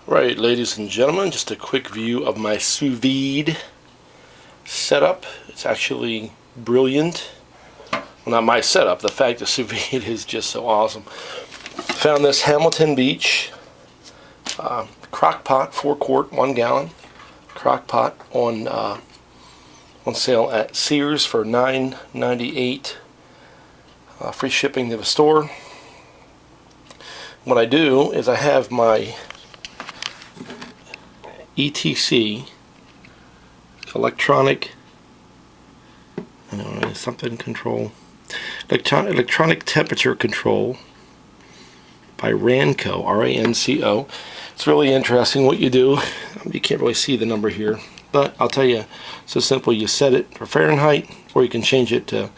Right, ladies and gentlemen, just a quick view of my sous vide setup. It's actually brilliant. Well, not my setup, the fact that sous vide is just so awesome. Found this Hamilton Beach crock pot, 4-quart, 1 gallon crock pot on sale at Sears for $9.98. Free shipping to the store. What I do is I have my ETC, electronic electronic temperature control by Ranco, R-A-N-C-O. It's really interesting what you do. You can't really see the number here, but I'll tell you, it's so simple. You set it for Fahrenheit, or you can change it to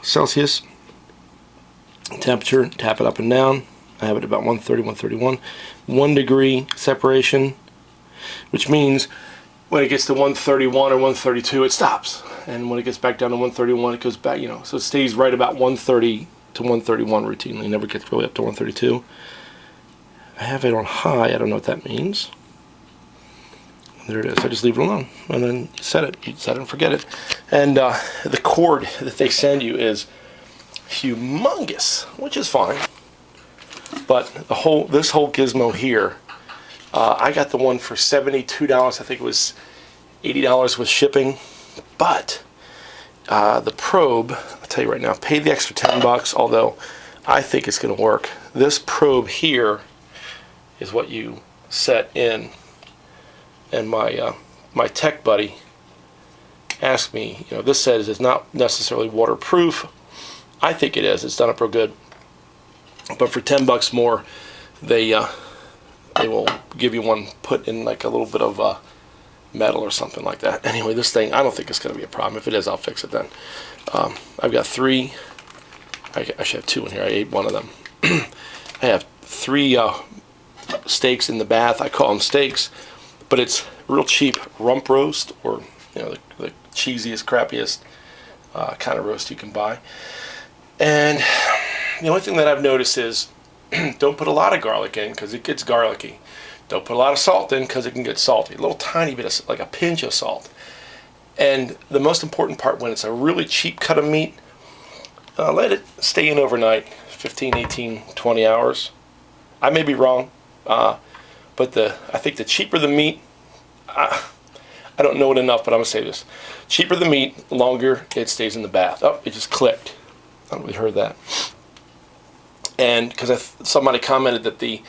Celsius temperature, tap it up and down. I have it about 130, 131. 1 degree separation, which means when it gets to 131 or 132, it stops. And when it gets back down to 131, it goes back, so it stays right about 130 to 131 routinely. It never gets really up to 132. I have it on high. I don't know what that means. There it is. I just leave it alone. And then you set it. You set it and forget it. And the cord that they send you is humongous, which is fine. But this whole gizmo here, I got the one for $72. I think it was $80 with shipping. But the probe, I'll tell you right now, pay the extra $10, although I think it's going to work. This probe here is what you set in. And my tech buddy asked me, this says it's not necessarily waterproof. I think it is. It's done up real good. But for $10 more, they will give you one put in like a little bit of metal or something like that. Anyway, this thing, I don't think it's going to be a problem. If it is, I'll fix it then. I've got 3. I should have 2 in here. I ate one of them. I have 3 steaks in the bath. I call them steaks, but it's real cheap rump roast, or the cheesiest, crappiest kind of roast you can buy. And the only thing that I've noticed is don't put a lot of garlic in because it gets garlicky. Don't put a lot of salt in because it can get salty. A little tiny bit of, like a pinch of salt. And the most important part, when it's a really cheap cut of meat, let it stay in overnight, 15, 18, 20 hours. I may be wrong, but I think the cheaper the meat, I don't know it enough, but I'm going to say this. Cheaper the meat, longer it stays in the bath. Oh, it just clicked. I don't know if you heard that. And because somebody commented that the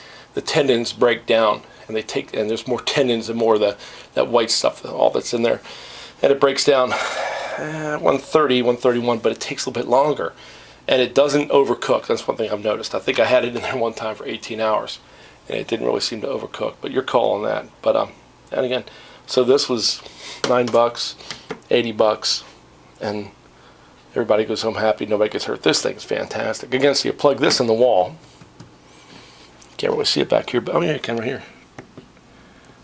tendons break down, and there's more tendons and more of that white stuff, all that's in there, and it breaks down 130, 131, but it takes a little bit longer, and it doesn't overcook. That's one thing I've noticed. I think I had it in there one time for 18 hours, and it didn't really seem to overcook. But your call on that. But and again, so this was $9, $80, and everybody goes home happy. Nobody gets hurt. This thing's fantastic. Again, so you plug this in the wall. Can't really see it back here, but oh yeah, you can right here.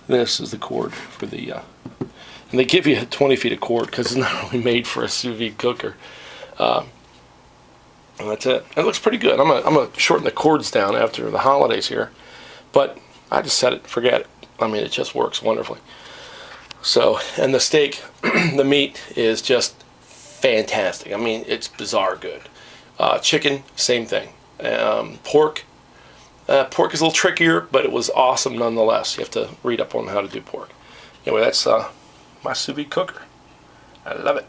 This is the cord for the, and they give you 20 feet of cord because it's not really made for a sous vide cooker. And that's it. It looks pretty good. I'm gonna shorten the cords down after the holidays here, but I just set it, forget it. I mean, it just works wonderfully. So, and the steak, the meat is just fantastic. I mean, it's bizarre good. Chicken, same thing. Pork is a little trickier, but it was awesome nonetheless. You have to read up on how to do pork. Anyway, that's my sous vide cooker. I love it.